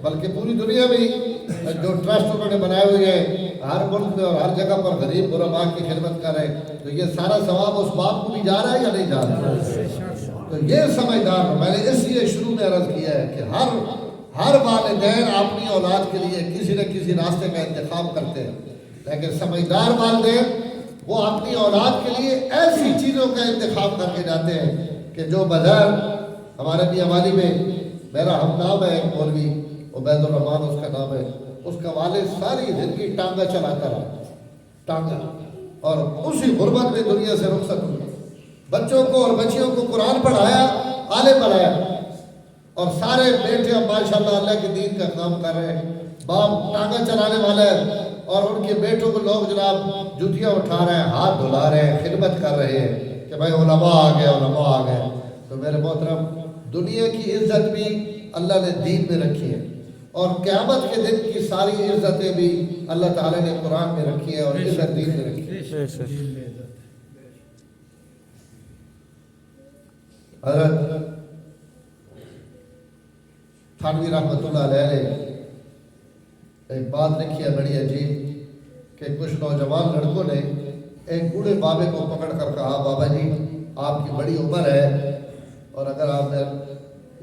S1: بلکہ پوری دنیا میں جو ٹرسٹ انہوں نے بنائے ہوئے ہیں ہر ملک میں اور ہر جگہ پر غریب غربا کی خدمت کر رہے ہیں. تو یہ سارا ثواب اس باپ کو بھی جا رہا ہے یا نہیں جا رہا ہے؟ تو یہ سمجھدار ہو. میں نے اس لیے شروع میں عرض کیا ہے کہ ہر والدین اپنی اولاد کے لیے کسی نہ کسی راستے کا انتخاب کرتے ہیں، لیکن سمجھدار والدین وہ اپنی اولاد کے لیے ایسی چیزوں کا انتخاب کر کے جاتے ہیں کہ جو بظاہر ہمارے میاں والی میں میرا ہم نام ہے ایک مولوی عبید الرحمان اس کا نام ہے، اس کا والد ساری زندگی ٹانگا چلاتا رہا، ٹانگا، اور اسی غربت میں دنیا سے رخصت ہوئی. بچوں کو اور بچیوں کو قرآن پڑھایا، عالم بنایا، اور سارے بیٹے اب ماشاءاللہ اللہ کے دین کا کام کر رہے ہیں. باپ ٹانگا چلانے والا ہے اور ان کے بیٹوں کو لوگ جناب جوتیاں اٹھا رہے ہیں، ہاتھ دھلا رہے ہیں، خدمت کر رہے ہیں کہ بھائی علماء آ گئے، علماء آ گئے. تو میرے محترم، دنیا کی عزت بھی اللہ نے دین میں رکھی ہے، اور قیامت کے دن کی ساری عزتیں بھی اللہ تعالیٰ نے قرآن میں رکھی ہے اور عزت دین میں رکھی ہے. حضرت تھانوی رحمۃ اللہ علیہ نے ایک بات لکھی ہے بڑی عجیب، کہ کچھ نوجوان لڑکوں نے ایک بوڑھے بابے کو پکڑ کر کہا، بابا جی آپ کی بڑی عمر ہے اور اگر آپ نے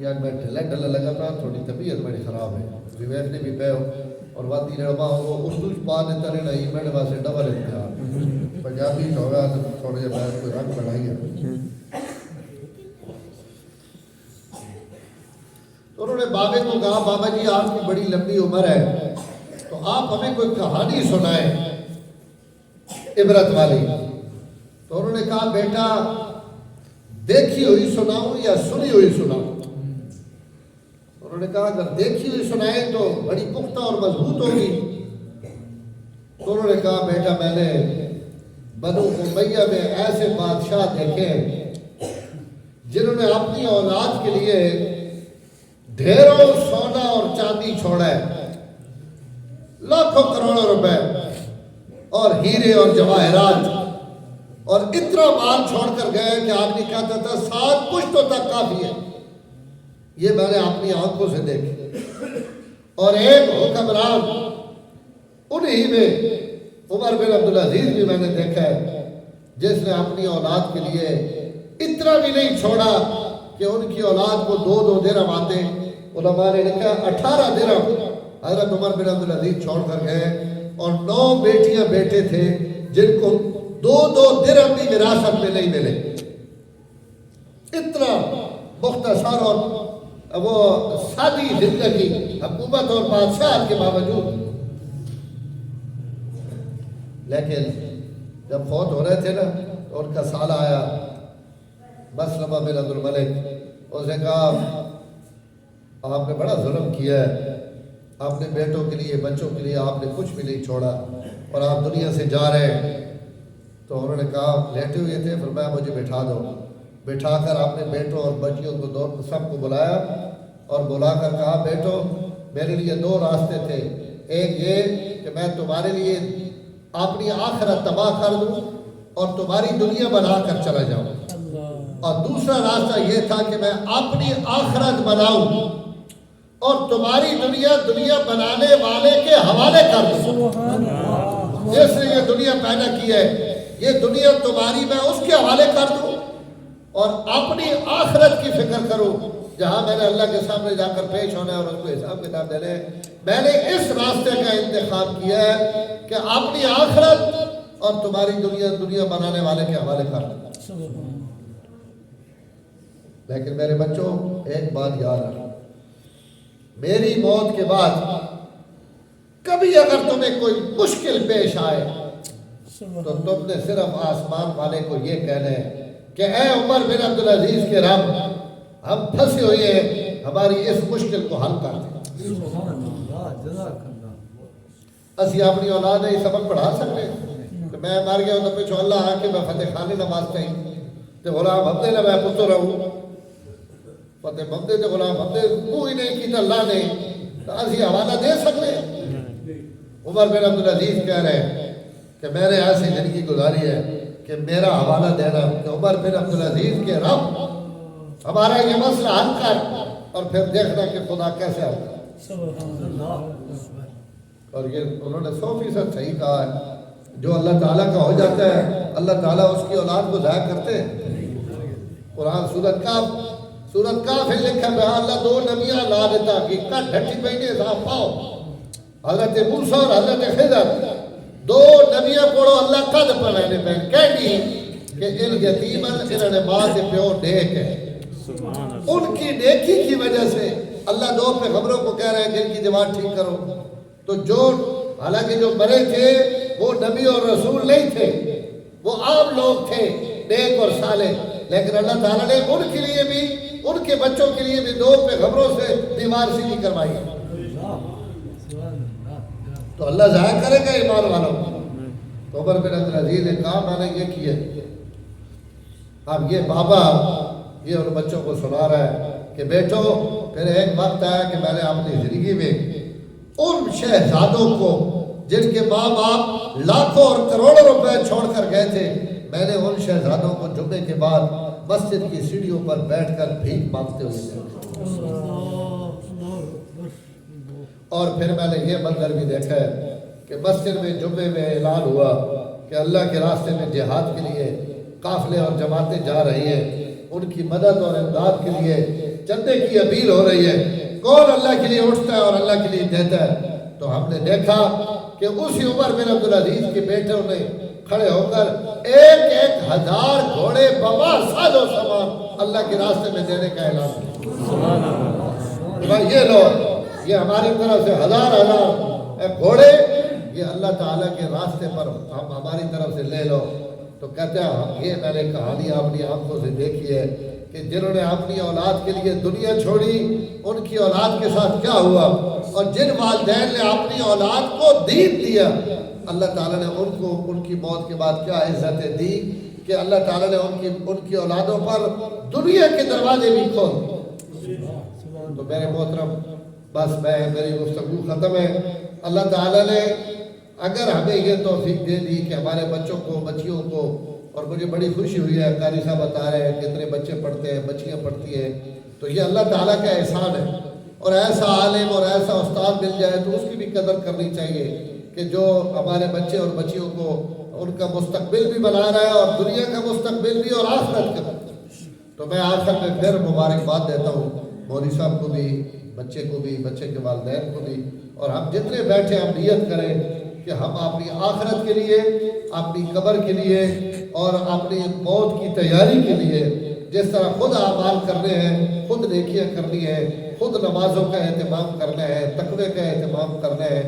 S1: یار میں ڈھلا ڈھلا لگا تھا، تھوڑی طبیعت بڑی خراب ہے، ویویت نے بھی پہ ہو اور وادی رڑما ہو اس دوش بعد ترے نہیں میں واسے ڈبل امتحان پنجابی ہوگا تو تھوڑے جے بعد کوئی رنگ بڑھائی ہے. تو انہوں نے بابے کو کہا، بابا جی آپ کی بڑی لمبی عمر ہے تو آپ ہمیں کوئی کہانی سنائیں عبرت والی. تو انہوں نے کہا، بیٹا دیکھی ہوئی سناؤں یا سنی ہوئی سناؤں؟ انہوں نے کہا اگر دیکھی ہوئی سنائیں تو بڑی پختہ اور مضبوط ہوگی. تو انہوں نے کہا، بیٹا میں نے بنو امیہ میں ایسے بادشاہ دیکھے جنہوں نے اپنی اولاد کے لیے ڈھیروں سونا اور چاندی چھوڑا ہے، لاکھوں کروڑوں روپے اور ہیرے اور جواہرات، اور اتنا مال چھوڑ کر گئے کہ آدمی کہتا تھا 7 پشتوں تک کافی ہے. یہ میں نے اپنی آنکھوں سے دیکھی. اور ایک حکمران انہی میں عمر بن عبدالعزیز بھی میں نے دیکھا ہے جس نے اپنی اولاد کے لیے اتنا بھی نہیں چھوڑا کہ ان کی اولاد کو 2 درہم آتے. علماء نے لکھا 18 درہم حضرت عمر بن عبدالعزیز چھوڑ کر گئے، اور 9 بیٹیاں بیٹے تھے جن کو 2 درہم بھی وراثت میں نہیں ملے. اتنا مختصر اور وہ سادی زندگی حکومت اور بادشاہ کے باوجود. لیکن جب فوت ہو رہے تھے نا تو ان کا سالہ آیا مسلمہ بن عبد الملک، اس نے کہا آپ نے بڑا ظلم کیا ہے، اپنے بیٹوں کے لیے بچوں کے لیے آپ نے کچھ بھی نہیں چھوڑا اور آپ دنیا سے جا رہے ہیں. تو انہوں نے کہا، لیٹے ہوئے تھے، فرمایا مجھے بٹھا دو. بٹھا کر اپنے بیٹوں اور بچیوں کو سب کو بلایا اور بلا کر کہا، بیٹو میرے لیے 2 راستے تھے، ایک یہ کہ میں تمہارے لیے اپنی آخرت تباہ کر دوں اور تمہاری دنیا بنا کر چلا جاؤں، اور دوسرا راستہ یہ تھا کہ میں اپنی آخرت بناؤں اور تمہاری دنیا بنانے والے کے حوالے کر دوں. جس نے یہ دنیا پیدا کی ہے، یہ دنیا تمہاری میں اس کے حوالے کر دوں اور اپنی آخرت کی فکر کروں جہاں میں نے اللہ کے سامنے جا کر پیش ہونا ہے اور اس کو حساب کتاب دینا ہے. میں نے اس راستے کا انتخاب کیا ہے کہ اپنی آخرت اور تمہاری دنیا بنانے والے کے حوالے کر دوں. لیکن میرے بچوں ایک بات یاد رکھو، میری موت کے بعد کبھی اگر تمہیں کوئی مشکل پیش آئے تو تم نے صرف آسمان والے کو یہ کہنا ہے کہ اے عمر بن عبدالعزیز کے رب، ہم پھنسے ہوئے ہیں، ہماری اس مشکل کو حل کر دیں. اسی اپنی اولاد ہے سبق پڑھا سکتے کہ میں مر گیا ہوں تو پچھو اللہ آ کے میں فتح خانی نماز چاہیے تو غلام حمدے نہ میں پتر رہوں، فتح حمدے تو غلام حمدے کوئی نہیں کی تو اللہ نے، تو اسی حوالہ دے سکتے. عمر بن عبدالعزیز کہہ رہے ہیں کہ میں نے ایسی زندگی گزاری ہے کہ میرا حوالہ دینا کہ عمر بن عبدالعزیز کے رب ہمارا یہ مسئلہ حل کر، اور پھر دیکھنا کہ خدا کیسے حل کر. اور یہ انہوں نے 100% صحیح کہا ہے، جو اللہ تعالیٰ کا ہو جاتا ہے اللہ تعالیٰ اس کی اولاد کو ضائع کرتے ہیں. قرآن سورت کاف ہے لکھا ہے اللہ دو نبیاں لا دیتا کہ کٹ ڈھٹی پہنے صاحب پاؤ حضرت موسیٰ اور حضرت خضر دو نبیاں کوڑو اللہ قد پڑھنے پہن کہنی کہ ان یتیمن انہوں نے ماں سے پیو نیک ہے ان کی نیکی کی وجہ سے اللہ دو پیغمبروں کو کہہ رہے ہیں کہ ان کی جوان ٹھیک کرو تو جو حالانکہ جو مرے تھے وہ نبی اور رسول نہیں تھے وہ عام لوگ تھے نیک اور صالح لیکن اللہ تعالیٰ نے ان کے لیے بھی ان کے بچوں کے لیے بھی دو پیغمبروں سے دیوار سیدھی کروائی تو اللہ ضائع کرے گا ایمان والوں تو عمر بن عبدالعزیز نے کہا میں نے یہ کیا اب یہ بابا یہ ان بچوں کو سنا رہا ہے کہ بیٹو پھر ایک وقت آیا کہ میں نے اپنی زندگی میں ان شہزادوں کو جن کے ماں باپ لاکھوں اور کروڑوں روپے چھوڑ کر گئے تھے میں نے ان شہزادوں کو جمعے کے بعد مسجد کی سیڑھیوں پر بیٹھ کر بھیک مانگتے ہوئے دیکھا اور پھر میں نے یہ منظر بھی دیکھا ہے کہ مسجد میں جمعے میں اعلان ہوا کہ اللہ کے راستے میں جہاد کے لیے قافلے اور جماعتیں جا رہی ہیں ان کی مدد اور امداد کے لیے چندے کی اپیل ہو رہی ہے کون اللہ کے لیے اٹھتا ہے اور اللہ کے لیے دیتا ہے تو ہم نے دیکھا کہ اسی عمر بن عبدالعزیز کے بیٹوں نے کھڑے ہو کر 1,000 گھوڑے بما ساز و سامان اللہ کے راستے میں دینے کا اعلان کیا یہ لو یہ ہماری طرف سے ہزار گھوڑے یہ اللہ تعالیٰ کے راستے پر ہم ہماری طرف سے لے لو تو کہتے ہیں یہ میں نے کہانی اپنی آنکھوں سے دیکھی ہے کہ جنہوں نے اپنی اولاد کے لیے دنیا چھوڑی ان کی اولاد کے ساتھ کیا ہوا اور جن والدین نے اپنی اولاد کو دین دیا اللہ تعالیٰ نے ان کو ان کی موت کے بعد کیا عزتیں دی کہ اللہ تعالیٰ نے ان کی اولادوں پر دنیا کے دروازے بھی کھول تو میرے محترم بس میری گفتگو ختم ہے اللہ تعالیٰ نے اگر ہمیں یہ توفیق دے دی کہ ہمارے بچوں کو بچیوں کو اور مجھے بڑی خوشی ہوئی ہے قاری صاحب بتا رہے ہیں کتنے بچے پڑھتے ہیں بچیاں پڑھتی ہیں تو یہ اللہ تعالیٰ کا احسان ہے اور ایسا عالم اور ایسا استاد مل جائے تو اس کی بھی قدر کرنی چاہیے کہ جو ہمارے بچے اور بچیوں کو ان کا مستقبل بھی بنا رہا ہے اور دنیا کا مستقبل بھی اور آخرت کا تو میں آخر میں پھر مبارکباد دیتا ہوں مولوی صاحب کو بھی بچے کو بھی بچے کے والدین کو بھی اور ہم جتنے بیٹھے ہم نیت کریں کہ ہم اپنی آخرت کے لیے اپنی قبر کے لیے اور اپنی موت کی تیاری کے لیے جس طرح خود اعمال کرنے ہیں خود نیکیاں کرنی ہے خود نمازوں کا اہتمام کرنا ہے تقوی کا اہتمام کرنا ہے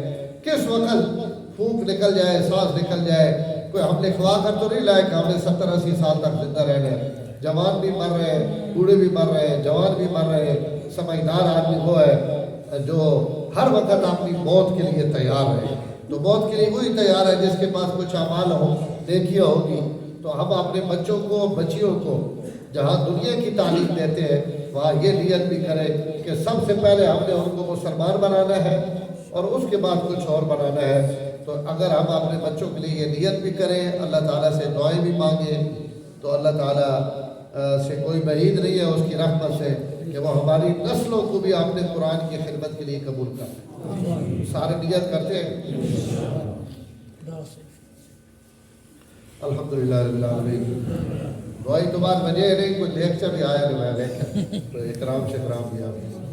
S1: کس وقت پھونک نکل جائے سانس نکل جائے کوئی ہم نے خواہ کر تو نہیں لائے کہ ہم نے 70-80 سال تک زندہ رہنا ہے جوان بھی مر رہے ہیں بوڑھے بھی مر رہے ہیں جوان بھی مر رہے ہیں سمجھدار آدمی وہ ہے جو ہر وقت اپنی موت کے لیے تیار ہے تو موت کے لیے وہی تیار ہے جس کے پاس کچھ اعمال ہو نیکیاں ہوگی تو ہم اپنے بچوں کو بچیوں کو جہاں دنیا کی تعلیم دیتے ہیں وہاں یہ نیت بھی کریں کہ سب سے پہلے ہم نے ان کو مسلمان بنانا ہے اور اس کے بعد کچھ اور بنانا ہے تو اگر ہم اپنے بچوں کے لیے یہ نیت بھی کریں اللہ تعالیٰ سے دعائیں بھی مانگیں تو اللہ تعالیٰ سے کوئی بعید نہیں ہے اس کی رحمت سے کہ وہ ہماری نسلوں کو بھی اپنے قرآن کی خدمت کے لیے قبول کریں سارے نیت کرتے ہیں الحمدللہ رب العالمین دعائی تو بات وجہ نہیں کوئی لیکچر بھی آیا نہیں میں لیکچر تو اکرام سے اکرام بھی آیا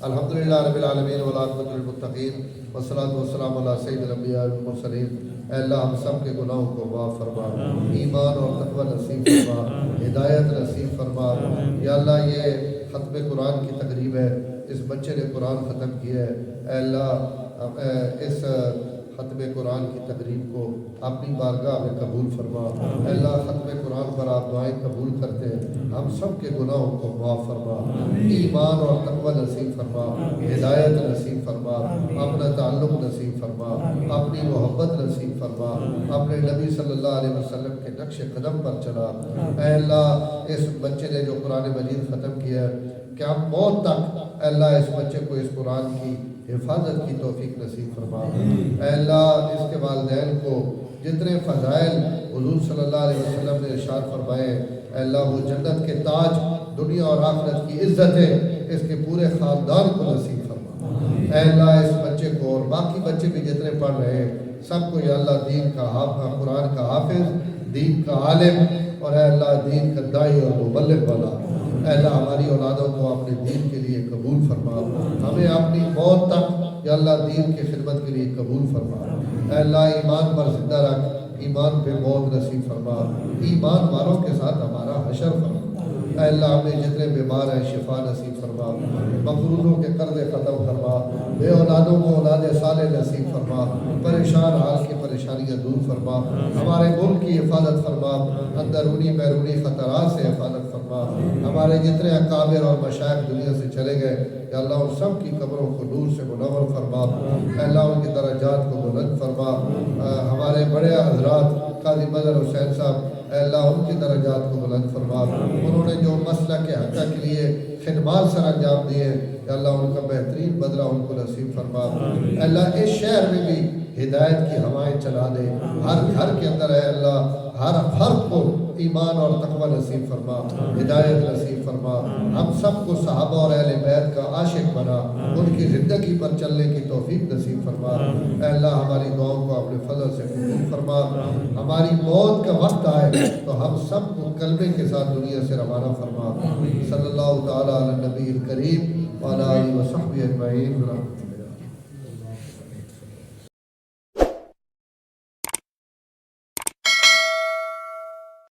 S1: الحمدللہ رب العالمین والعاقبۃ للمتقین والصلاۃ والسلام علی سید الانبیاء والمرسلین اے اللہ ہم سب کے گناہوں کو معاف فرما ایمان اور تقوی نصیب فرما ہدایت نصیب فرما یا اللہ یہ ختم قرآن کی تقریب ہے اس بچے نے قرآن ختم کیا ہے اے اللہ اس ختم قرآن کی تقریب کو اپنی بارگاہ میں قبول فرما اے اللہ ختم قرآن پر آپ دعائیں قبول کرتے ہیں ہم سب کے گناہوں کو معاف فرما ایمان اور تقوی نصیب فرما ہدایت نصیب فرما اپنا تعلق نصیب فرما اپنی محبت نصیب فرما اپنے نبی صلی اللہ علیہ وسلم کے نقش قدم پر چلا اے اللہ اس بچے نے جو قرآن مجید ختم کیا ہے کہ ہم موت تک اے اللہ اس بچے کو اس قرآن کی حفاظت کی توفیق نصیب فرما اے اللہ اس کے والدین کو جتنے فضائل حضور صلی اللہ علیہ وسلم نے ارشاد فرمائے اے اللہ وہ جنت کے تاج دنیا اور آخرت کی عزتیں اس کے پورے خاندان کو نصیب فرما اے اللہ اس بچے کو اور باقی بچے بھی جتنے پڑھ رہے ہیں سب کو یا اللہ دین کا حافظ، قرآن کا حافظ، دین کا عالم، اور اے اللہ دین کا داعی اور مبلغ والا۔ اے اللہ ہماری اولادوں کو اپنے دین کے لیے قبول فرما، ہمیں اپنی موت تک یا اللہ دین کی خدمت کے لیے قبول فرما۔ اے اللہ ایمان پر زندہ رکھ، ایمان پہ موت نصیب فرما، ایمان والوں کے ساتھ ہمارا حشر فرما۔ اے اللہ ہمیں جتنے بیمار ہیں شفا نصیب فرما، مقروضوں کے قرض ختم فرما، بے اولادوں کو اولاد صالح نصیب فرما، پریشان حال کی پریشانیاں دور فرما، ہمارے ملک کی حفاظت فرما، اندرونی بیرونی خطرات سے حفاظت فرما۔ ہمارے جتنے اکابر اور مشائخ دنیا سے چلے گئے یا اللہ ان سب کی قبروں کو نور سے منور فرما، اے اللہ ان کی درجات کو بلند فرما۔ ہمارے بڑے حضرات قاضی بدر حسین صاحب، اے اللہ ان کی درجات کو بلند فرما، انہوں نے جو مسلک کے حق کے لیے خدمات سر انجام دیے یا اللہ ان کا بہترین بدلہ ان کو نصیب فرما۔ اے اللہ اس شہر میں بھی ہدایت کی ہوائیں چلا دے، ہر گھر کے اندر اے اللہ ہر فرد کو ایمان اور تقوی نصیب فرما، ہدایت نصیب فرما، ہم سب کو صحابہ اور اہل بیت کا عاشق بنا، ان کی زندگی پر چلنے کی توفیق نصیب فرما۔ اے اللہ ہماری دعاؤں کو اپنے فضل سے قبول فرما، ہماری موت کا وقت آئے تو ہم سب کو کلمے کے ساتھ دنیا سے روانہ فرما۔ صلی اللہ تعالیٰ علی نبی الکریم وعلی آلہ وصحبہ اجمعین۔